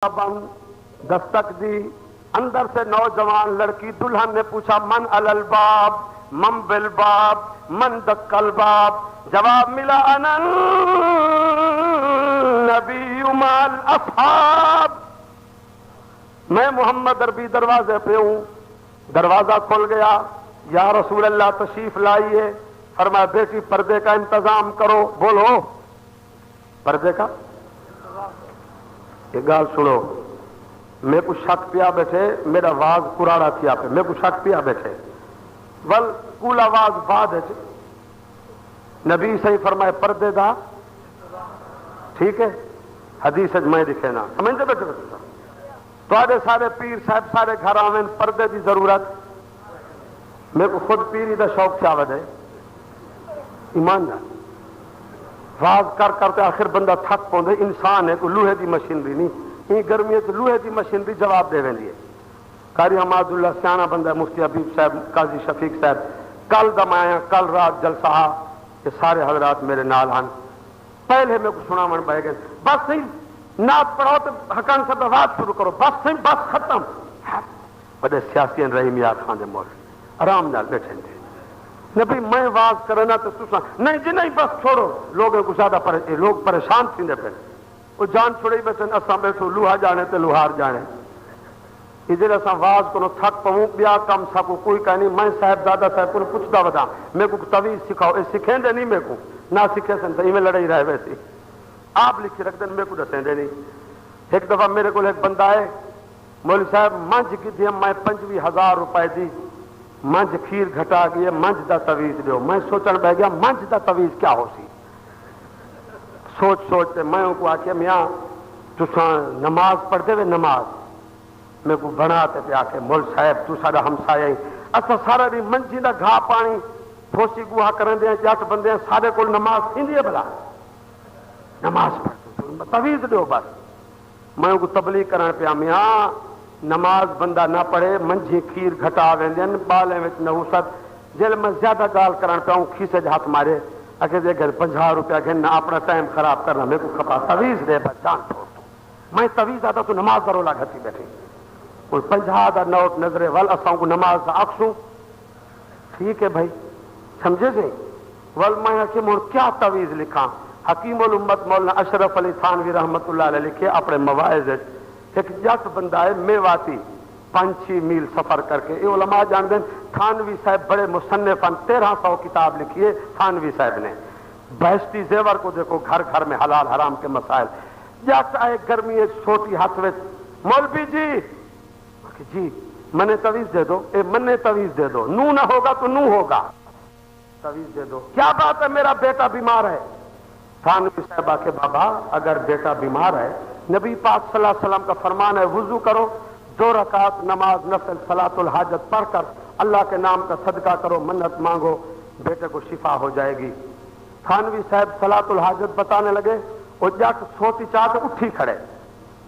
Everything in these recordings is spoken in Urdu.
بند دستک دی، اندر سے نوجوان لڑکی دلہن نے پوچھا من الباب من بالباب من دق الباب، جواب ملا انا نبی مال اصحاب، میں محمد عربی دروازے پہ ہوں۔ دروازہ کھل گیا، یا رسول اللہ تشریف لائیے۔ فرمایا بیٹی پردے کا انتظام کرو۔ بولو پردے کا یہ گال سنو، میں کو شک پیا بیٹھے، میرا واز کراڑا تھیا پہ، میں کو شک پیا بیٹھے ول کول آواز بعد ہے نبی صحیح فرمائے پردے دا ٹھیک ہے، حدیث میں دکھے نا سمجھتے بیٹھے تو سارے پیر صاحب سارے گھر آویں پردے دی ضرورت، میرے کو خود پیری دا شوق چاود ہے ایماندار، واز کر کرتے آخر بندہ تھک پوندے، انسان ہے کوئی لوہے دی مشینری نہیں، یہ گرمی لوہے دی مشینری جواب دے ویندی ہے۔ قاری حماد اللہ سیانہ بندہ، مفتی حبیب صاحب، قاضی شفیق صاحب، کل دمایا کل رات جلسہ، یہ سارے حضرات میرے نال ہن، پہلے میں کو سنا من بہ گئے بس نہیں نعت پڑھو تو حکم سے بات شروع کرو، بس نہیں بس ختم۔ بڑے سیاسی رحیم یار خان دے مول آرام نال بیٹھے تھے نبی میں واز کرنا تو سنا نہیں جی نہیں بس چھوڑو، لوگوں کو زیادہ لوگ پریشان تھے پھر وہ جان چھوڑی بیٹھے اساں بیٹھو لوہا جانے تے لوہار جانے، ادھر اساں واز کو تھک پوں بیا کم سکو کوئی کہہ نہیں، میں صاحب زیادہ صاحب کو پوچھتا بتا میرے کو تویز سکھاؤ، یہ سکھیں دے نہیں میرے کو نہ سکھے سن تو میں لڑائی رہے ویسی آپ لکھی رکھ دیں میرے کو دسیں دے نہیں۔ ایک دفعہ میرے کو ایک بندہ ہے مولوی صاحب منج کی دی میں 25,000 روپے دی منج کھیر گھٹا گئی منج دا تویز دیو، میں سوچن بہ گیا منج دا تویز کیا ہو سی، سوچ سوچتے میں ان کو آکے میاں تساں نماز پڑھتے ہوئے نماز میں کو بناتے پہ آکے مول صاحب تو سارا ہمسایا ہی اصا سارا بھی منجی دا گھا پانی پھوسی گوہا کرن دے جٹ بندے سارے کو نماز تھی ہے بلا نماز پڑھتے تویز دیو بس، میں ان کو تبلیغ کرن پہ میاں نماز بندہ نہ پڑھے منجھی کھیر گھٹا ویندے بالیں وچ نحوست، جل میں زیادہ گال کرن پہ کھیسے ہاتھ مارے اگر دے گھر 50 روپیہ گھن اپنا ٹائم خراب کرنا میرے کو کھپا تویز دے بس جان چھوڑ تو میں تویز آتا تو نماز دا رولا گھتی بیٹھے کوئی 50 دا نوٹ نظرے ول اساں کو نماز دا اکسوں ٹھیک ہے بھائی سمجھے سے ول میں کہ مون کیا تویز لکھاں، حکیم الامت مولانا اشرف علی تھانوی رحمت اللہ علیہ لکھے اپنے مواعظ، ایک جٹ بندہ ہے میواتی 5-6 میل سفر کر کے، یہ علماء جان دیں تھانوی صاحب بڑے مصنف ہیں، 1300 کتاب لکھی ہے تھانوی صاحب نے، بہشتی زیور کو دیکھو گھر گھر میں حلال حرام کے مسائل، جٹ آئے گرمی چھوٹی ہاتھ میں مولوی جی منے تویز دے دو، اے منے تویز دے دو، نو نہ ہوگا تو نو ہوگا، تویز دے دو، کیا بات ہے میرا بیٹا بیمار ہے، تھانوی صاحب کے بابا اگر بیٹا بیمار ہے نبی پاک صلی اللہ علیہ وسلم کا فرمان ہے وضو کرو 2 رکعت نماز نفل صلاۃ الحاجت پڑھ کر اللہ کے نام کا صدقہ کرو منت مانگو بیٹے کو شفا ہو جائے گی۔ تھانوی صاحب صلاۃ الحاجت بتانے لگے وہ جٹ سوتی چاہتے اٹھی کھڑے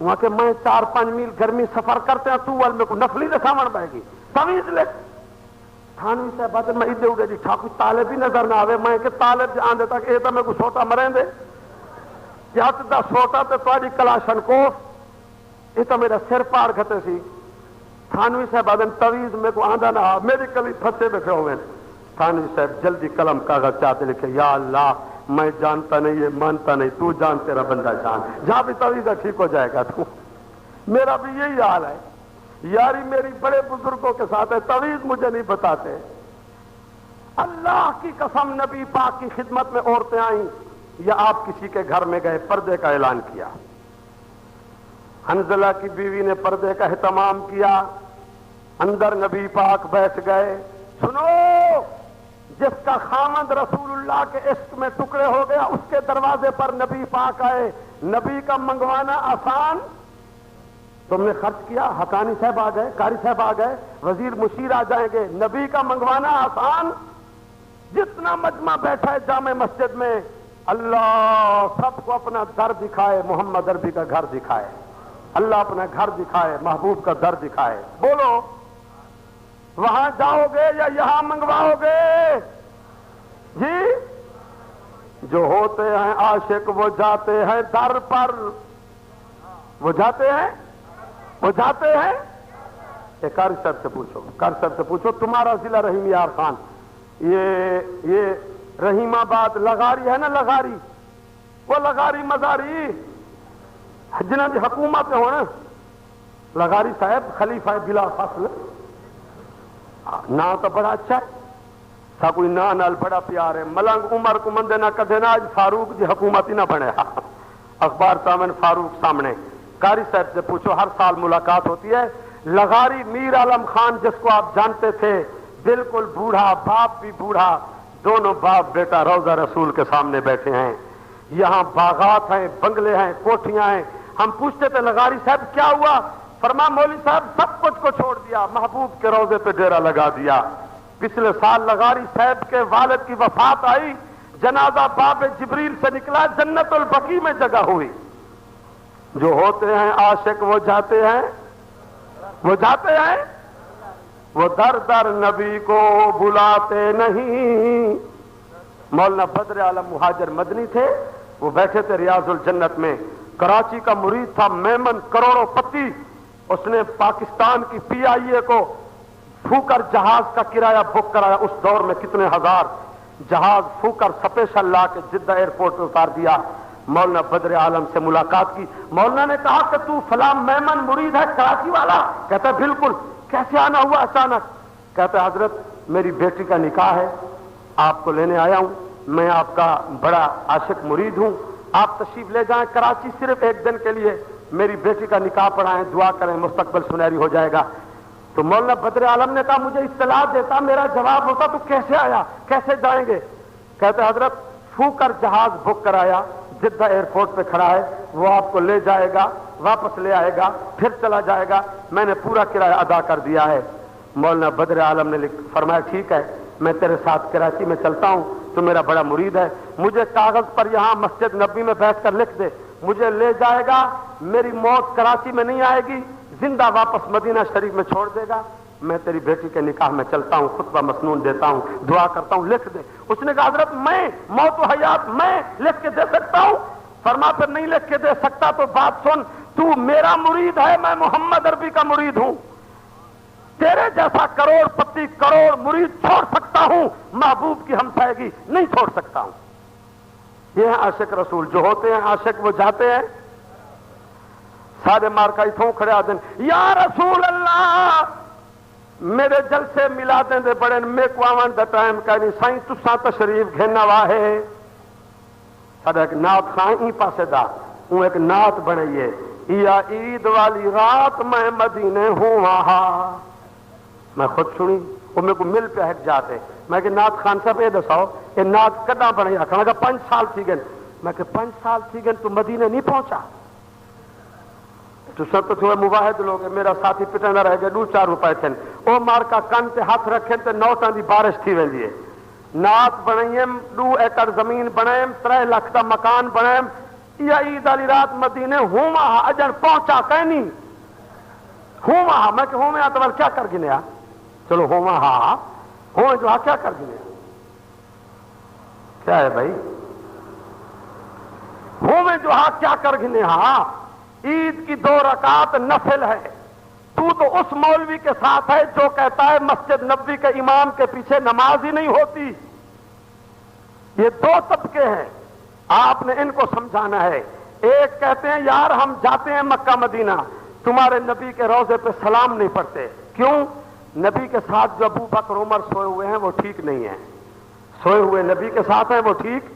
وہاں کہ میں 4-5 میل گرمی سفر کرتے ہیں تو ول میں کو نفلی دکھاون پائے گی تویز لے، تھانوی صاحب بات میں ادھر اڑے جی ٹھاکر طالب بھی نظر نہ آوے، میں کہ طالب جان دے تک اے تو میں کو سوٹا مریں دے جات دا سوٹا تے تواڈی کلاشن کوف یہ تو میرا سر پاڑ گھتے سی۔ تھانوی صاحب آدم تویز میں کو آندہ نہ میری کلی پھنسے بیٹھے ہوئے، تھانوی صاحب جلدی قلم کاغذ چاہتے لکھے یا اللہ میں جانتا نہیں یہ مانتا نہیں تو جان تیرا بندہ جان، جہاں بھی تویز ٹھیک ہو جائے گا تو میرا بھی یہی حال ہے، یاری میری بڑے بزرگوں کے ساتھ ہے تویز مجھے نہیں بتاتے۔ اللہ کی قسم نبی پاک کی خدمت میں عورتیں آئیں یا آپ کسی کے گھر میں گئے پردے کا اعلان کیا، حنزلہ کی بیوی نے پردے کا اہتمام کیا، اندر نبی پاک بیٹھ گئے، سنو جس کا خامند رسول اللہ کے عشق میں ٹکڑے ہو گیا اس کے دروازے پر نبی پاک آئے، نبی کا منگوانا آسان، تم نے خرچ کیا، حقانی صاحب آ گئے، قاری صاحب آ گئے، وزیر مشیر آ جائیں گے، نبی کا منگوانا آسان، جتنا مجمع بیٹھا ہے جامع مسجد میں اللہ سب کو اپنا در دکھائے، محمد عربی کا گھر دکھائے، اللہ اپنا گھر دکھائے، محبوب کا در دکھائے، بولو وہاں جاؤ گے یا یہاں منگواؤ گے جی؟ جو ہوتے ہیں عاشق وہ جاتے ہیں در پر، وہ جاتے ہیں وہ جاتے ہیں. قاری صاحب سے پوچھو، قاری صاحب سے پوچھو تمہارا ضلع رحیم یار خان، یہ رحیم آباد لغاری ہے نا، لغاری، وہ لغاری مزاری جنہوں کی حکومت ہونا، لغاری صاحب خلیفہ بلا فصل نا تو بڑا اچھا ہے، سا کوئی نا نال بڑا پیار ہے. ملنگ عمر کو مندے نہ کدے نا اج فاروق جی حکومت ہی نہ بنے. اخبار تامن فاروق سامنے. قاری صاحب سے پوچھو، ہر سال ملاقات ہوتی ہے. لغاری میر عالم خان جس کو آپ جانتے تھے، بالکل بوڑھا، باپ بھی بوڑھا، دونوں باپ بیٹا روضہ رسول کے سامنے بیٹھے ہیں. یہاں باغات ہیں، بنگلے ہیں، کوٹھیاں ہیں. ہم پوچھتے تھے لغاری صاحب کیا ہوا؟ فرما مولوی صاحب سب کچھ کو چھوڑ دیا، محبوب کے روضے پہ ڈیرا لگا دیا. پچھلے سال لغاری صاحب کے والد کی وفات آئی، جنازہ باب جبریل سے نکلا، جنت البقیع میں جگہ ہوئی. جو ہوتے ہیں عاشق وہ جاتے ہیں، وہ جاتے ہیں، وہ در در نبی کو بلاتے نہیں. مولانا بدر عالم مہاجر مدنی تھے، وہ بیٹھے تھے ریاض الجنت میں. کراچی کا مرید تھا میمن کروڑوں پتی، اس نے پاکستان کی پی آئی اے کو پھوکر جہاز کا کرایہ بک کرایا. اس دور میں کتنے ہزار جہاز پھوکر سپیشل لا کے جدہ ایئرپورٹ پہ اتار دیا. مولانا بدر عالم سے ملاقات کی. مولانا نے کہا کہ تو فلاں میمن مرید ہے کراچی والا؟ کہتا ہے بالکل. کیسے آنا ہوا اچانک؟ کہتا ہے حضرت میری بیٹی کا نکاح ہے، آپ کو لینے آیا ہوں، میں آپ کا بڑا عاشق مرید ہوں، آپ تشریف لے جائیں کراچی صرف ایک دن کے لیے، میری بیٹی کا نکاح پڑھائیں، دعا کریں، مستقبل سنہری ہو جائے گا. تو مولانا بدر عالم نے کہا مجھے اطلاع دیتا، میرا جواب ہوتا تو کیسے آیا، کیسے جائیں گے؟ کہتے حضرت پھوکر جہاز بک کرایا، جدہ ایئرپورٹ پہ کھڑا ہے، وہ آپ کو لے جائے گا، واپس لے آئے گا، پھر چلا جائے گا، میں نے پورا کرایہ ادا کر دیا ہے. مولانا بدر عالم نے فرمایا ٹھیک ہے، میں تیرے ساتھ کراچی میں چلتا ہوں، تو میرا بڑا مرید ہے، مجھے کاغذ پر یہاں مسجد نبی میں بیٹھ کر لکھ دے، مجھے لے جائے گا، میری موت کراچی میں نہیں آئے گی، زندہ واپس مدینہ شریف میں چھوڑ دے گا، میں تیری بیٹی کے نکاح میں چلتا ہوں، خطبہ مسنون دیتا ہوں، دعا کرتا ہوں، لکھ دے. اس نے کہا حضرت میں موت و حیات میں لکھ کے دے سکتا ہوں؟ فرما پھر نہیں لکھ کے دے سکتا تو بات سن، تو میرا مرید ہے، میں محمد عربی کا مرید ہوں، تیرے جیسا کروڑ پتی کروڑ مرید چھوڑ سکتا ہوں، محبوب کی ہمسائیگی نہیں چھوڑ سکتا ہوں. یہ ہے عاشق رسول. جو ہوتے ہیں عاشق وہ جاتے ہیں. سارے مارکا اتوں کھڑے آدھے یا رسول اللہ میرے جلسے ملا دیں دے بڑے میں کو آوان دا ٹائم کہنی سائیں تساں تشریف گھننا واہے. سارا ایک نعت خان ہی پاسے دا وہ ایک نعت بنائیے، یا عید والی رات میں مدینے ہوں وہاں. میں خود سنی وہ میرے کو مل پہ ہٹ جاتے. میں کہ نعت خان صاحب یہ دساؤ یہ نعت کدا بنائی؟ آخر کہ 5 سال تھی گئے. میں کہ 5 سال تھی گئے تو مدینے نہیں پہنچا؟ تو سب تو تھوڑے مواحد لوگ، میرا ساتھی پٹے نہ رہ گئے، 2-4 روپے تھے، وہ مار کا کن تے ہاتھ رکھے تے نوٹاں دی بارش تھی ویندی ہے. نعت بنائیم، 2 ایکڑ زمین بنائیم، 3 لاکھ دا مکان بنائیم، یا عید والی رات مدینے ہوں وہاں اجن پہنچا کہنی ہوں وہاں. میں کہ ہوں میں آتا کیا کر گنیا؟ چلو ہوں وہاں ہوں جو کیا کر گنیا؟ کیا ہے بھائی ہوں میں جو کیا کر گنیا؟ عید کی 2 رکعت نفل ہے. تو اس مولوی کے ساتھ ہے جو کہتا ہے مسجد نبوی کے امام کے پیچھے نماز ہی نہیں ہوتی. یہ 2 طبقے ہیں، آپ نے ان کو سمجھانا ہے. ایک کہتے ہیں یار ہم جاتے ہیں مکہ مدینہ، تمہارے نبی کے روضے پہ سلام نہیں پڑھتے. کیوں؟ نبی کے ساتھ جو ابو بکر عمر سوئے ہوئے ہیں وہ ٹھیک نہیں ہیں، سوئے ہوئے نبی کے ساتھ ہیں وہ ٹھیک،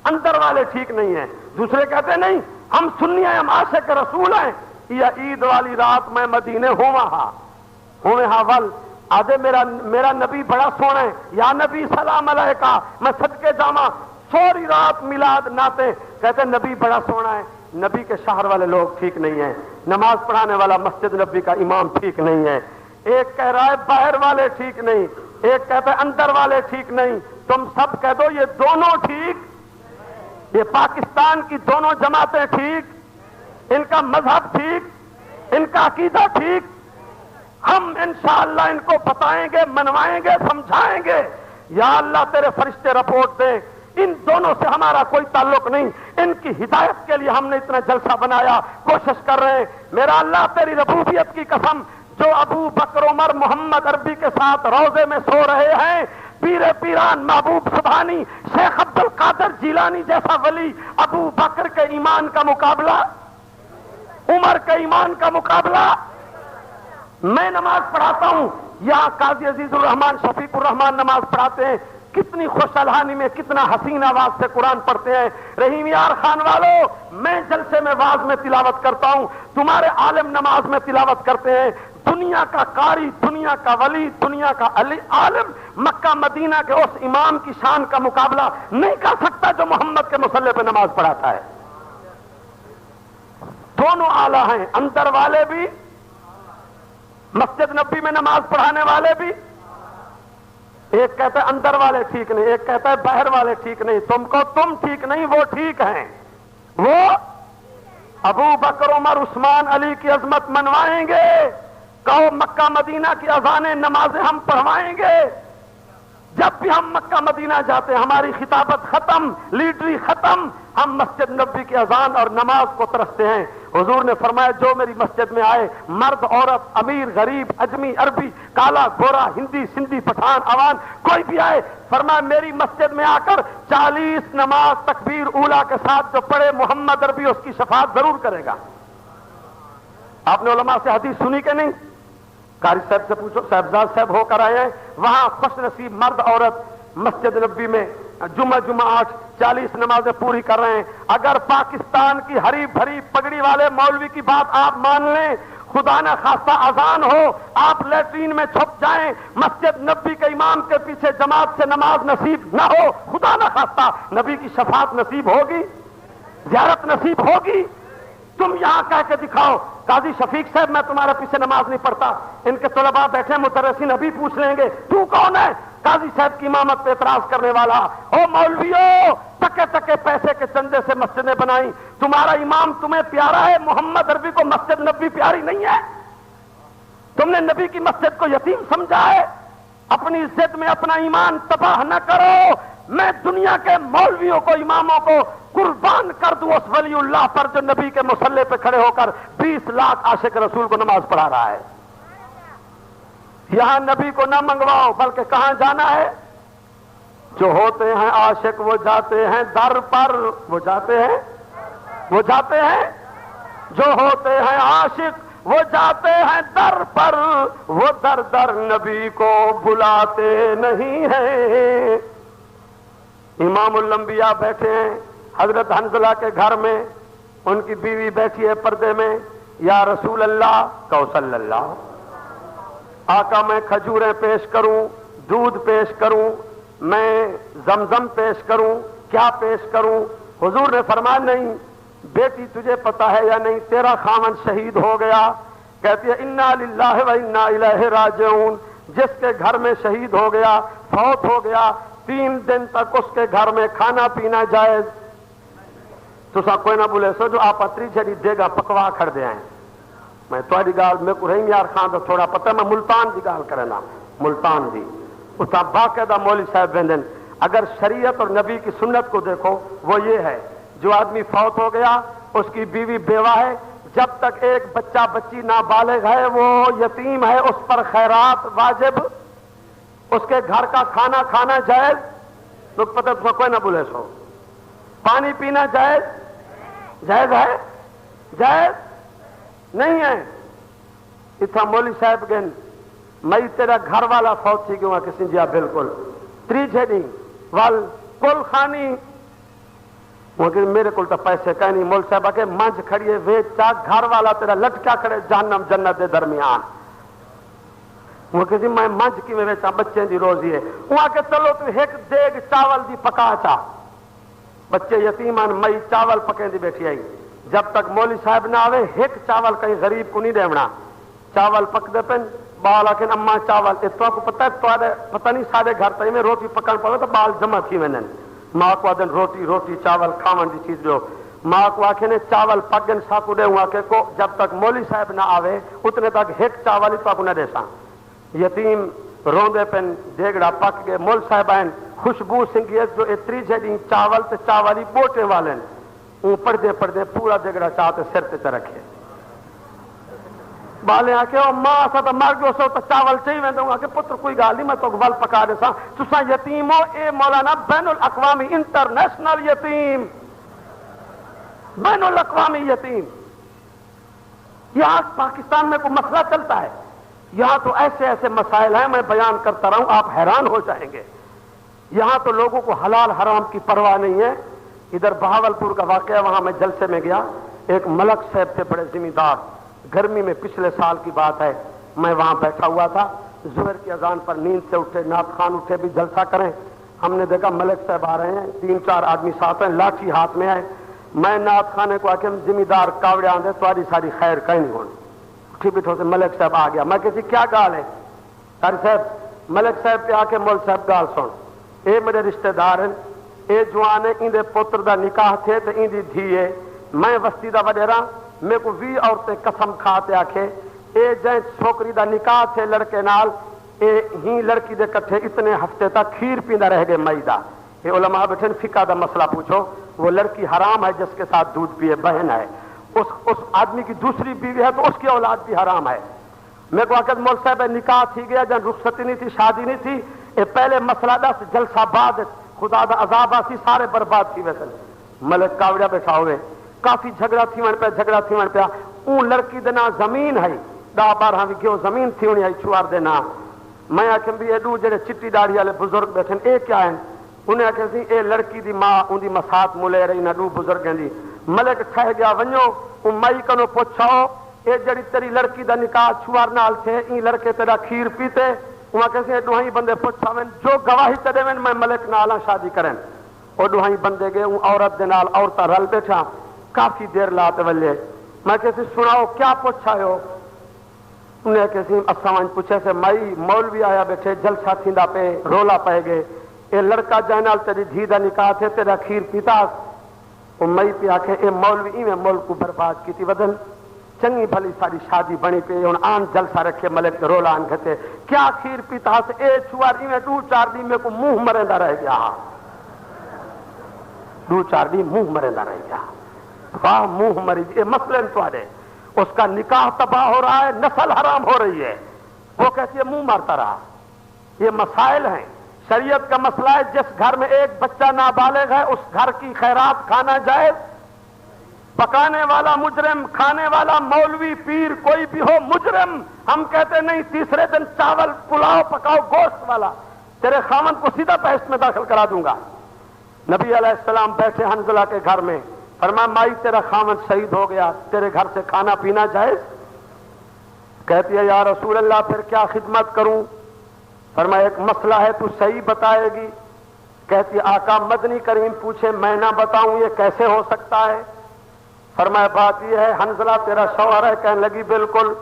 اندر والے ٹھیک نہیں ہیں. دوسرے کہتے ہیں نہیں ہم سنی ہیں، ہم عاشق رسول ہیں، یا عید والی رات میں مدینے ہوں وہاں ول آدھے میرا نبی بڑا سونا ہے، یا نبی سلام علیکہ میں صدقے جاواں سوری رات میلاد ناتے. کہتے ہیں نبی بڑا سونا ہے. نبی کے شہر والے لوگ ٹھیک نہیں ہیں، نماز پڑھانے والا مسجد نبی کا امام ٹھیک نہیں ہے. ایک کہہ رہا ہے باہر والے ٹھیک نہیں، ایک کہتا ہے اندر والے ٹھیک نہیں. تم سب کہہ دو یہ دونوں ٹھیک، یہ پاکستان کی دونوں جماعتیں ٹھیک، ان کا مذہب ٹھیک، ان کا عقیدہ ٹھیک. ہم انشاءاللہ ان کو بتائیں گے، منوائیں گے، سمجھائیں گے. یا اللہ تیرے فرشتے رپورٹ دیں ان دونوں سے ہمارا کوئی تعلق نہیں. ان کی ہدایت کے لیے ہم نے اتنا جلسہ بنایا, کوشش کر رہے ہیں. میرا اللہ تیری ربوبیت کی قسم, جو ابو بکر عمر محمد عربی کے ساتھ روضے میں سو رہے ہیں, پیر پیران محبوب سبحانی شیخ عبد القادر جیلانی جیسا ولی, ابو بکر کے ایمان کا مقابلہ, عمر کے ایمان کا مقابلہ. میں نماز پڑھاتا ہوں, یہاں قاضی عزیز الرحمان شفیق الرحمان نماز پڑھاتے ہیں, کتنی خوش الحانی میں کتنا حسین آواز سے قرآن پڑھتے ہیں. رحیم یار خان والو, میں جلسے میں واز میں تلاوت کرتا ہوں, تمہارے عالم نماز میں تلاوت کرتے ہیں. دنیا کا قاری, دنیا کا ولی, دنیا کا عالم مکہ مدینہ کے اس امام کی شان کا مقابلہ نہیں کر سکتا جو محمد کے مصلی پہ نماز پڑھاتا ہے. دونوں اعلیٰ ہیں, اندر والے بھی, مسجد نبی میں نماز پڑھانے والے بھی. ایک کہتا ہے اندر والے ٹھیک نہیں, ایک کہتا ہے باہر والے ٹھیک نہیں. تم کو تم ٹھیک نہیں, وہ ٹھیک ہیں. وہ ابو بکر عمر عثمان علی کی عظمت منوائیں گے, کہو مکہ مدینہ کی اذانیں نمازیں ہم پڑھوائیں گے. جب بھی ہم مکہ مدینہ جاتے ہیں ہماری خطابت ختم, لیڈری ختم, ہم مسجد نبی کی اذان اور نماز کو ترستے ہیں. حضور نے فرمایا جو میری مسجد میں آئے, مرد عورت, امیر غریب, اجمی عربی, کالا گورا, ہندی سندھی پٹھان عوام, کوئی بھی آئے, فرمایا میری مسجد میں آ کر 40 نماز تکبیر اولا کے ساتھ جو پڑھے محمد عربی اس کی شفاعت ضرور کرے گا. آپ نے علماء سے حدیث سنی کہ نہیں؟ قاری صاحب سے پوچھو, صاحبزاد صاحب ہو کر آئے ہیں, وہاں خوش نصیب مرد عورت مسجد نبی میں جمعہ 40 نمازیں پوری کر رہے ہیں. اگر پاکستان کی ہری بھری پگڑی والے مولوی کی بات آپ مان لیں, خدا نہ خواستہ اذان ہو, آپ لیٹرین میں چھپ جائیں, مسجد نبی کے امام کے پیچھے جماعت سے نماز نصیب نہ ہو, خدا نہ خواستہ نبی کی شفاعت نصیب ہوگی, زیارت نصیب ہوگی؟ تم یہاں کہہ کے دکھاؤ قاضی شفیق صاحب میں تمہارے پیچھے نماز نہیں پڑھتا, ان کے طلباء بیٹھے مدرسین ابھی پوچھ لیں گے تو کون ہے قاضی صاحب کی امامت پہ اعتراض کرنے والا؟ او مولویو, ٹکے ٹکے پیسے کے چندے سے مسجدیں بنائی, تمہارا امام تمہیں پیارا ہے, محمد عربی کو مسجد نبی پیاری نہیں ہے. تم نے نبی کی مسجد کو یتیم سمجھا ہے. اپنی ضد میں اپنا ایمان تباہ نہ کرو. میں دنیا کے مولویوں کو, اماموں کو قربان کر دوں اس ولی اللہ پر جو نبی کے مصلی پہ کھڑے ہو کر 20 لاکھ عاشق رسول کو نماز پڑھا رہا ہے. یہاں نبی کو نہ منگواؤ, بلکہ کہاں جانا ہے؟ جو ہوتے ہیں عاشق وہ جاتے ہیں در پر, وہ جاتے ہیں جو ہوتے ہیں عاشق وہ جاتے ہیں در پر, وہ در در نبی کو بلاتے نہیں ہیں. امام الانبیاء بیٹھے ہیں حضرت حنظلہ کے گھر میں, ان کی بیوی بیٹھی ہے پردے میں, یا رسول اللہ کہو صلی اللہ. آقا میں کھجوریں پیش کروں, دودھ پیش کروں, میں زمزم پیش کروں, کیا پیش کروں؟ حضور نے فرمایا نہیں. بیٹی تجھے پتا ہے یا نہیں تیرا خاوند شہید ہو گیا؟ کہتی ہے انا للہ و انا الیہ راجعون. جس کے گھر میں شہید ہو گیا, فوت ہو گیا, 3 دن تک اس کے گھر میں کھانا پینا جائز. تو سا کوئی نہ بولے سو جو آپ اتری چھڑی دے گا پکوا کھڑ دے آئیں. میں تھوڑی گال میں کو رحیم یار خان تو تھوڑا پتہ, میں ملتان دی گال کرنا, ملتان دی اس باقاعدہ مولوی صاحب ویندن. اگر شریعت اور نبی کی سنت کو دیکھو وہ یہ ہے, جو آدمی فوت ہو گیا اس کی بیوی بیوہ ہے, جب تک ایک بچہ بچی نابالغ ہے وہ یتیم ہے, اس پر خیرات واجب, اس کے گھر کا کھانا کھانا جائز. تو پتہ تمہیں کوئی نہ بولے سو. پانی پینا جائز ہے, جائز نہیں ہے. اتنا مولوی صاحب گن میں تیرا گھر والا فوت تھی گیا کسی جا بالکل 3 جھڑی وال کل خانی میرے کو تو پیسے کہیں نہیں. مول صاحب کے منج کھڑیے ویچ چا گھر والا تیرا لٹکا کھڑے جہنم جنت دے درمیان. وہ کہ میں منج کی میں ویچا بچے دی روزی ہے. وہاں کے چلو تو ایک دیگ چاول دی پکا چا, بچے یتیمان مئی چاول پکیں دی بیٹھی آئی. جب تک مولوی صاحب نہ آوے ایک چاول کہیں غریب کو نہیں دیونا. چاول پک دے پن بال آکن اما چاول اتنا کو پتہ ہے پتہ نہیں سارے گھر تھی میں روٹی پکان پڑے تو بال جمع تھی وینن. ماں کو آدن روٹی چاول کھاون دی چیز جو ماں کو آکھے نے چاول پکن ساکو دے ہوا کہ کو جب تک مولوی صاحب نہ آوے اتنے تک ایک چاول ہی تو نہ دے سا. یتیم روندے پن دیگڑا پک گئے. مول صاحب آئیں خوشبو سنگیت جو اتری جڑی چاول تے چاولی بوٹے والے اون پڑھدے پڑھدے پورا جگڑا چاہتے سر تے رکھے بالے آ کے ماں اسا تو مر گیو سو تو چاول چاہیے ویندو کہ پتر کوئی گال نہیں میں تو ول پکا دے سا تساں یتیم ہو اے مولانا بین الاقوامی انٹرنیشنل یتیم بین الاقوامی یتیم. یہاں پاکستان میں کوئی مسئلہ چلتا ہے یہاں تو ایسے ایسے مسائل ہیں میں بیان کرتا رہوں آپ حیران ہو جائیں گے. یہاں تو لوگوں کو حلال حرام کی پرواہ نہیں ہے. ادھر بہاولپور کا واقعہ وہاں میں جلسے میں گیا ایک ملک صاحب تھے بڑے ذمہ دار گرمی میں پچھلے سال کی بات ہے میں وہاں بیٹھا ہوا تھا ظہر کی اذان پر نیند سے اٹھے نعت خان اٹھے بھی جلسہ کریں ہم نے دیکھا ملک صاحب آ رہے ہیں 3-4 آدمی ساتھ ہیں لاٹھی ہاتھ میں آئے میں نعت خانے کو آ کے ذمہ دار کاوڑے آندے تاری ساری خیر کہیں نہیں ہونی اٹھی بیٹھو سے ملک صاحب آ گیا میں کسی کیا گال ہے تاری صاحب ملک صاحب پہ آ کے مول صاحب گال سن اے میرے رشتہ دار ہیں اے جوان ہے اندے پتر دا نکاح تھے تو اندی دھی ہے میں وسطی دا وڈیرا میں کو 20 عورتیں قسم کھاتے آکھے اے جائیں چھوکری دا نکاح تھے لڑکے نال اے ہی لڑکی دے کٹھے اتنے ہفتے تک کھیر پیندا رہ گئے مئی دا. اے علماء بیٹھے فقہ دا مسئلہ پوچھو وہ لڑکی حرام ہے جس کے ساتھ دودھ پیے بہن ہے اس آدمی کی دوسری بیوی ہے تو اس کی اولاد بھی حرام ہے. میں کو آخر مول صاحب نکاح تھی گیا جہاں رخصتی نہیں تھی شادی نہیں تھی اے پہلے مسئلہ دس جلسہ بعد خدا دا عذاب آسی سارے برباد تھی ویسے. ملک کاوڑیا بیٹھا ہوئے کافی جھگڑا تھی ون پیا اون لڑکی دینا زمین ہے 10-12 وگھو زمین تھی ہونی ہے چھوار دینا. میں آخر بھی ایڈو جڑے چٹی داڑھی والے بزرگ بیٹھے اے کیا ہیں انہیں آخر سی اے لڑکی دی ماں ان دی مسات ملے رہی نہ 2 بزرگیں دی. ملک ٹھہ گیا ونجو مئی کنو پوچھاؤ اے جڑی تیری لڑکی دا نکاح چھوار نال تھے این لڑکے تیرا کھیر پیتے وہاں کیسے دوہائی بندے پوچھا میں جو گواہی چڑے میں ملک نالا شادی کریں وہ دوہائی بندے گئے عورت دے نال عورتاں رل بیٹھا کافی دیر لاتے ولے میں کسی سناؤ کیا پوچھا ہو انہیں کسی اساں پوچھے سے مائی مولوی آیا بیٹھے جلسہ تھیندا پہ رولا پے گئے اے لڑکا جائے نال تیری دھی دا نکاح تھے تیرا کھیر پیتا وہ مئی پہ آکھے اے مولوی ایویں ملک کو برباد کیتی ودن چنگی بھلی ساری شادی بنی پی ہن آن جلسہ رکھے ملک رولا آن گھتے کیا کھیر پیتا سے اے چھوار ایویں 2-4 دن میں کو منہ مریندا رہ گیا 2-4 دن منہ مریندا رہ گیا واہ منہ مری یہ مسئلے تھوڑے اس کا نکاح تباہ ہو رہا ہے نسل حرام ہو رہی ہے وہ کہتی ہے منہ مارتا رہا. یہ مسائل ہیں شریعت کا مسئلہ ہے جس گھر میں ایک بچہ نابالغ ہے اس گھر کی خیرات کھانا جائز پکانے والا مجرم کھانے والا مولوی پیر کوئی بھی ہو مجرم. ہم کہتے نہیں تیسرے دن چاول پلاؤ پکاؤ گوشت والا تیرے خامن کو سیدھا بحث میں داخل کرا دوں گا. نبی علیہ السلام بیٹھے حنظلہ کے گھر میں فرمایا مائی تیرا خامن شہید ہو گیا تیرے گھر سے کھانا پینا جائز. کہتی ہے یا رسول اللہ پھر کیا خدمت کروں. فرمایا ایک مسئلہ ہے تو صحیح بتائے گی. کہتی آقا مدنی کریم پوچھے میں نہ بتاؤں یہ کیسے ہو سکتا ہے. فرمایا بات یہ ہے حنظلہ تیرا شوہر ہے. کہنے لگی بالکل.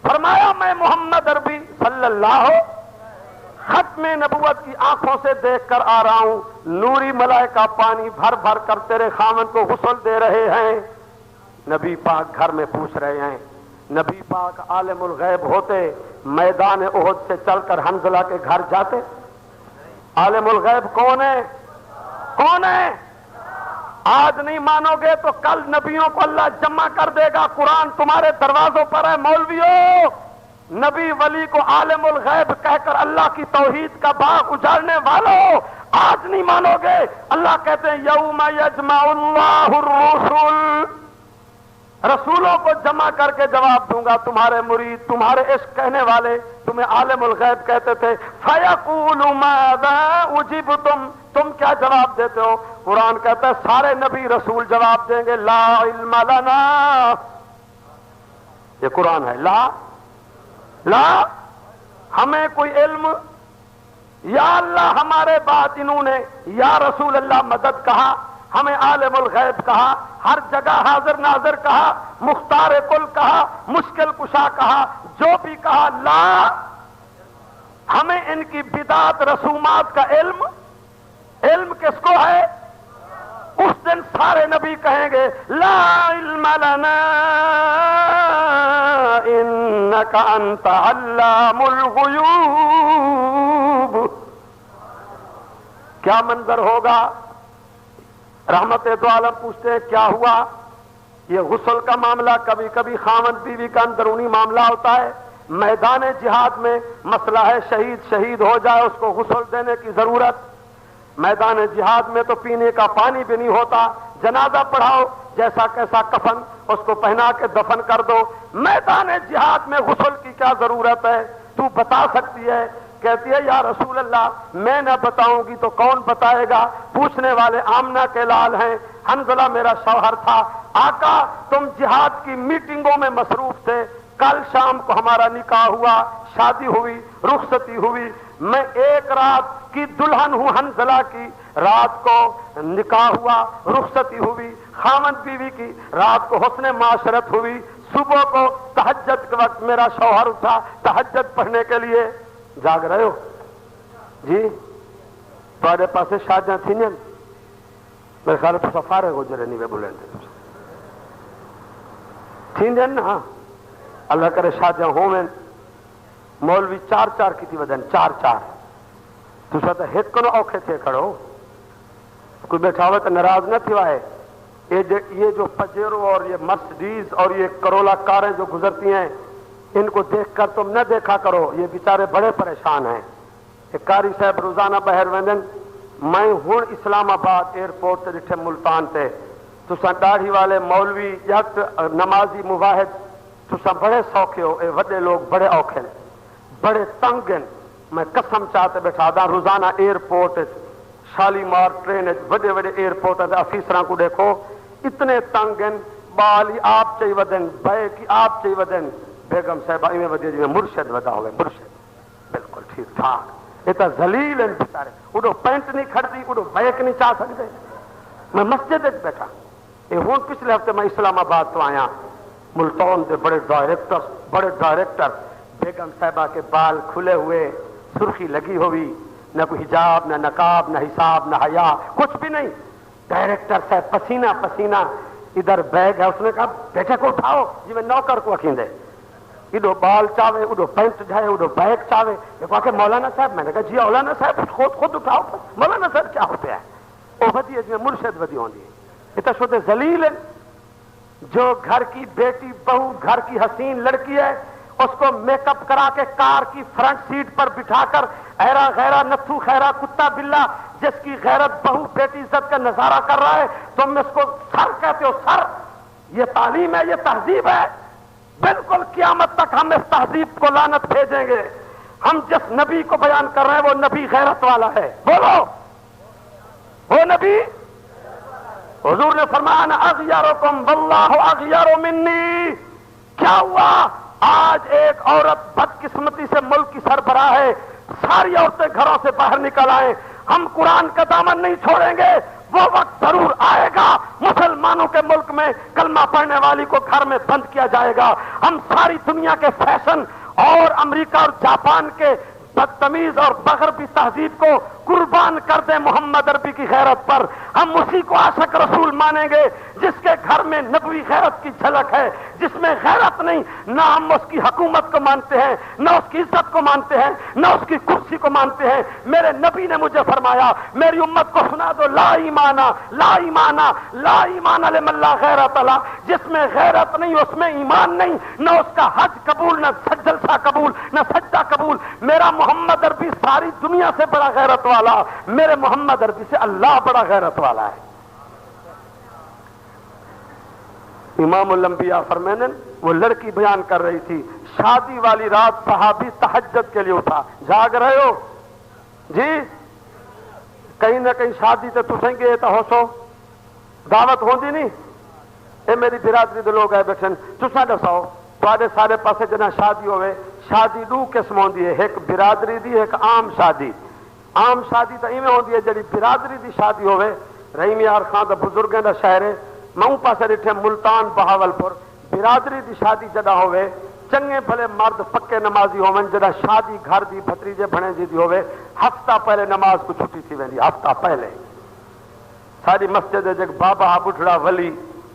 فرمایا میں محمد عربی صلی اللہ ختم نبوت کی آنکھوں سے دیکھ کر آ رہا ہوں نوری ملائکہ پانی بھر بھر کر تیرے خامن کو غسل دے رہے ہیں. نبی پاک گھر میں پوچھ رہے ہیں. نبی پاک عالم الغیب ہوتے میدان احد سے چل کر حنظلہ کے گھر جاتے. عالم الغیب کون ہے؟ کون ہے؟ آج نہیں مانو گے تو کل نبیوں کو اللہ جمع کر دے گا. قرآن تمہارے دروازوں پر ہے مولویوں. نبی ولی کو عالم الغیب کہہ کر اللہ کی توحید کا باغ اجاڑنے والوں آج نہیں مانو گے. اللہ کہتے ہیں یوم یجمع اللہ الرسل رسولوں کو جمع کر کے جواب دوں گا. تمہارے مرید تمہارے عشق کہنے والے تمہیں عالم الغیب کہتے تھے فیقول ماذا اجبتم تم کیا جواب دیتے ہو. قرآن کہتا ہے سارے نبی رسول جواب دیں گے لا علم لنا. یہ قرآن ہے لا ہمیں کوئی علم. یا اللہ ہمارے بات انہوں نے یا رسول اللہ مدد کہا ہمیں عالم الغیب کہا ہر جگہ حاضر ناظر کہا مختار کل کہا مشکل کشا کہا جو بھی کہا لا ہمیں ان کی بدعت رسومات کا علم کس کو ہے. اس دن سارے نبی کہیں گے لا علم لنا انک انت علام الغیوب. کیا منظر ہوگا؟ رحمت دو عالم پوچھتے ہیں کیا ہوا؟ یہ غسل کا معاملہ کبھی کبھی خاوند بیوی کا اندرونی معاملہ ہوتا ہے، میدان جہاد میں مسئلہ ہے شہید ہو جائے اس کو غسل دینے کی ضرورت، میدان جہاد میں تو پینے کا پانی بھی نہیں ہوتا، جنازہ پڑھاؤ، جیسا کیسا کفن اس کو پہنا کے دفن کر دو، میدان جہاد میں غسل کی کیا ضرورت ہے؟ تو بتا سکتی ہے؟ کہتی ہے یا رسول اللہ میں نہ بتاؤں گی تو کون بتائے گا؟ پوچھنے والے آمنہ کے لال ہیں، حنظلہ میرا شوہر تھا۔ آقا تم جہاد کی میٹنگوں میں مصروف تھے، کل شام کو ہمارا نکاح ہوا، شادی ہوئی، رخصتی ہوئی، میں ایک رات کی دلہن ہوں حنظلہ کی، رات کو نکاح ہوا، رخصتی ہوئی، خاوند بیوی کی رات کو حسن معاشرت ہوئی، صبح کو تہجد کے وقت میرا شوہر اٹھا تہجد پڑھنے کے لیے۔ جاگ رہے ہو جی؟ تھوڑے پاسے شادیاں تھیں میرے خیال میں سفارے گزرے نہیں بولیں تھیں نا، اللہ کرے شادیاں ہوں، مولوی چار چار کی تھی ودن، چار چار تو ایک کو اوکھے تھے کھڑو، کوئی بیٹھا ہوئے تو ناراض نہ تھی وائے۔ یہ جو پجیرو اور یہ مرسڈیز اور یہ کرولا کاریں جو گزرتی ہیں ان کو دیکھ کر تم نہ دیکھا کرو، یہ بیچارے بڑے پریشان ہیں۔ ایک قاری صاحب روزانہ بہر ویندن، میں ہوں اسلام آباد ایئرپورٹ تے ڈٹھے ملتان تے، تساں داڑھی والے مولوی یک نمازی مواحد تساں بڑے سوکھے ہو، اے وڈے لوگ بڑے اوکھے ہیں، بڑے تنگ ہیں۔ میں قسم چاہتے بیٹھا دا روزانہ ایئرپورٹ شالیمار ٹرین وڈے وڈے ایئرپورٹ افیسراں کو دیکھو اتنے تنگ ہیں، بالی آپ چاہیے ودن، بے کی آپ چاہیے ودن، بیگم صاحبہ ایویں ودی جی مرشد ودا ہوئے، مرشد بالکل ٹھیک ٹھاک، یہ تو ذلیل ہیں بیچارے، اڈو پینٹ نہیں کھڑتی، اڈو بیک نہیں چاہ سکتے۔ میں مسجد بیٹھا، یہ ہوں پچھلے ہفتے میں اسلام آباد تو آیا، ملتان کے بڑے ڈائریکٹر بیگم صاحبہ کے بال کھلے ہوئے، سرخی لگی ہوئی، نہ کوئی حجاب نہ نقاب نہ حساب نہ حیا کچھ بھی نہیں، ڈائریکٹر صاحب پسینہ پسینہ، ادھر بیگ ہے، اس نے کہا بیٹے کو اٹھاؤ جی میں نوکر کو اکھیندے، اڈو بال چاہے اڈو پینٹ جائے اڈو بیگ چاہے، یہ کہا کہ مولانا صاحب، میں نے کہا جی مولانا صاحب خود اٹھاؤ، مولانا صاحب کیا ہوتے ہیں وہ ودی ہے جی مرشد ودی ہوندی ہے، یہ تو شدہ ذلیل ہے۔ جو گھر کی بیٹی بہو گھر کی حسین لڑکی ہے اس کو میک اپ کرا کے کار کی فرنٹ سیٹ پر بٹھا کر ایرا غیرہ نتھو خیرہ کتا بلا جس کی غیرت بہو بیٹی عزت کا نظارہ کر رہا ہے تم اس کو سر کہتے ہو؟ سر یہ تعلیم ہے، یہ تہذیب ہے؟ بالکل قیامت تک ہم اس تہذیب کو لعنت بھیجیں گے۔ ہم جس نبی کو بیان کر رہے ہیں وہ نبی غیرت والا ہے، بولو وہ نبی۔ حضور نے فرمایا انا اغیرکم واللہ اغیر منی۔ کیا ہوا؟ آج ایک عورت بدقسمتی سے ملک کی سربراہ ہے، ساری عورتیں گھروں سے باہر نکل آئیں، ہم قرآن کا دامن نہیں چھوڑیں گے۔ وہ وقت ضرور آئے گا مسلمانوں کے ملک میں کلمہ پڑھنے والی کو گھر میں بند کیا جائے گا۔ ہم ساری دنیا کے فیشن اور امریکہ اور جاپان کے بدتمیز اور مغربی تہذیب کو قربان کر دیں محمد عربی کی غیرت پر، ہم اسی کو عاشق رسول مانیں گے جس کے گھر میں نبوی غیرت کی جھلک ہے، جس میں غیرت نہیں، نہ ہم اس کی حکومت کو مانتے ہیں، نہ اس کی عزت کو مانتے ہیں، نہ اس کی کرسی کو مانتے ہیں۔ میرے نبی نے مجھے فرمایا میری امت کو سنا دو، لا ایمانا لا ایمانا لا ایمان لمن لا غیرت لا، جس میں غیرت نہیں اس میں ایمان نہیں، نہ اس کا حج قبول، نہ جلسہ قبول، نہ سجدہ قبول۔ میرا محمد عربی ساری دنیا سے بڑا غیرت والا، میرے محمد عربی سے اللہ بڑا غیرت والا ہے۔ امام الانبیاء فرمانے وہ لڑکی بیان کر رہی تھی، شادی والی رات صحابی تہجد کے لیے اٹھا۔ جاگ رہے ہو جی؟ کہیں نہ کہیں شادی تے تسیں گے تو ہو سو دعوت ہوندی نہیں؟ اے میری برادری دے لوگ آئے بیٹھے تساں دساؤ تواڈے سارے پاسے جنا شادی ہوئے، شادی دو قسم ہوندی ہے، ایک برادری دی ایک عام شادی۔ عام شادی تو ایویں ہوندی ہے جڑی برادری دی شادی ہوئے، رحیم یار خان دا بزرگاں دا شہر ہے، میں پاسے ڈٹھے ملتان بہاولپور، برادری دی شادی جدا ہوئے، چنگے بھلے مرد پکے نمازی ہوون، جدا شادی گھر دی بھتریجے بھنے جی دی ہوئے، ہفتہ پہلے نماز کو چھٹی تھی ویندی، ہفتہ پہلے۔ ساری مسجد جگ بابا بڈھڑا ولی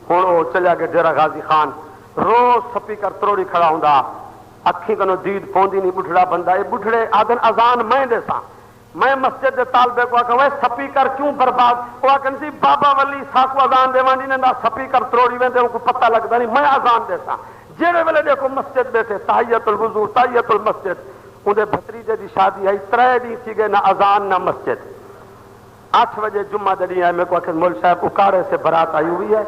ہن او چلیا گیا ڈیرہ غازی خان، روز سپیکر تروڑی کھڑا ہوندا، اکھی کنو دید پوندی نہیں، بڈھڑا بندہ، اے بڈھڑے آدن اذان میں دے ساں، میں مسجد دے طالبے کو آکھا وہ سپیکر کیوں برباد؟ وہ آکھن سی بابا ولی ساکو اذان دیوان جی نے سپیکر تروڑی ویندے ان کو پتہ لگتا نہیں، میں اذان دیسا جیڑے ویلے دیکھو مسجد بیٹھے تحیت الوضو تحیت المسجد. اندے بھتریجے دی شادی آئی 3 دن سی گئے، نہ اذان نہ مسجد. 8 بجے جمعہ دنی آئے، میں کو آخر مول صاحب اکاڑے سے برات آئی ہوئی ہے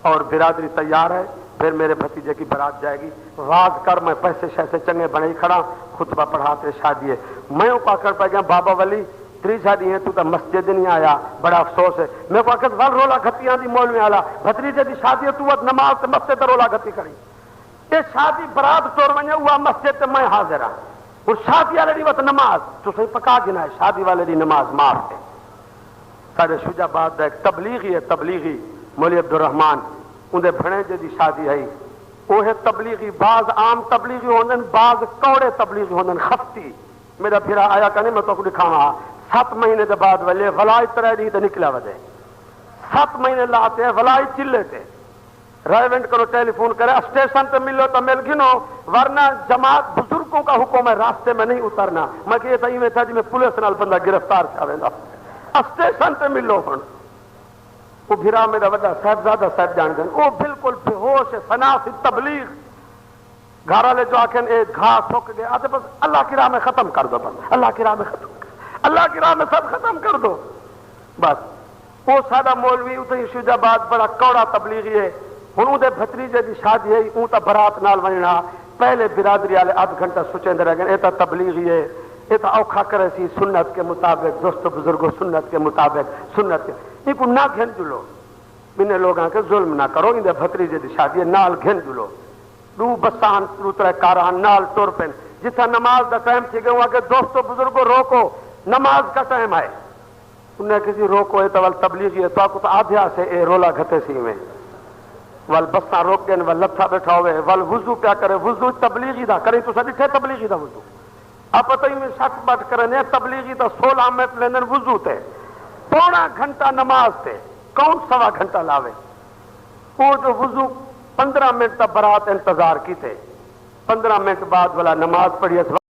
اور برادری تیار ہے، پھر میرے بھتیجے کی برات جائے گی، واز کر میں پیسے شیسے چنگے بنے کھڑا، خطبہ پڑھاتے شادی ہے. میں کو آخر پہ گیا بابا ولی 3 شادی ہے، تو تا مسجد نہیں آیا، بڑا افسوس ہے. میں کو آخر ول رولا گھتیاں دی مولوی آلا بھتریجے دی شادی ہے، تو نماز تے مسجد رولا گھتی کری. یہ شادی برات ٹور ونجے ہوا مسجد تے میں حاضر ہاں. اور شادی والے دی وقت نماز تو صحیح پکا گنا ہے، شادی والے دی نماز معاف ہے. سارے شجاع آباد دا ایک تبلیغی ہے، تبلیغی مولوی عبدالرحمان اندے بھنیجے دی شادی ہے. وہ ہے تبلیغی، بعض عام تبلیغی ہوندن، بعض کوڑے تبلیغی ہوندن خفتی. میرا پھرا آیا کہ نہیں میں تو کو دکھاواں 7 مہینے دے بعد ولے ولائی 3 دن تے نکلا ودے 7 مہینے لاتے ہیں ولائی چلے تے ریونٹ کرو ٹیلی فون کرے اسٹیشن تے ملو تو مل گنو، ورنہ جماعت بزرگوں کا حکم ہے راستے میں نہیں اترنا. میں کہ یہ میں تھا جی میں پولیس نال بندہ گرفتار چاہے گا اسٹیشن تے ملو. ہوں وہ بھرا میرا وڈا صاحبزادہ صاحب جان گئے، وہ بالکل بے ہوش ہے، فنا سی تبلیغ. گھر والے جو آخر اے گھا سک گئے آتے بس اللہ کی راہ میں ختم کر دو، بس اللہ کی راہ میں ختم کر، اللہ کی راہ میں سب ختم کر دو بس. وہ سارا مولوی اتنی شجاع آباد بڑا کوڑا تبلیغی ہے. ہوں دے بھتریجے دی شادی ہے، اون تا برات نال ونجنا پہلے برادری والے آدھ گھنٹہ سوچیں رہ گئے، یہ تو تبلیغی ہے، یہ تو اوکھا کرے سی سنت کے مطابق، دوست بزرگوں سنت کے مطابق سنت کے ان کو نہ گھن جلو. ان لوگوں کے ظلم نہ کرو، ان بھتریجے دی شادی ہے نال گھن جلو. 2 بسان 3 کارہان نال ٹور پین جتنا نماز دا ٹائم تھی گئے وہاں کے دوستو بزرگوں روکو نماز کا ٹائم ہے. انہیں کسی روکو ہے تو ول تبلیغی ہے تو آپ کو آدھیا سے اے رولا گھتے سی میں ول بساں روک گئے ول لتھا بیٹھا ہوئے ول وضو پیا کرے، وضو تبلیغی دا کریں تو سڈی تبلیغی دا وضو آپ پتہ ہی میں شک بٹ کرنے تبلیغی دا 16 منٹ لیندن وضو تے، پونا گھنٹہ نماز تے، کون 1.25 گھنٹہ لاوے. وہ جو وضو 15 منٹ تا برات انتظار کی تھے، 15 منٹ بعد والا نماز پڑھی.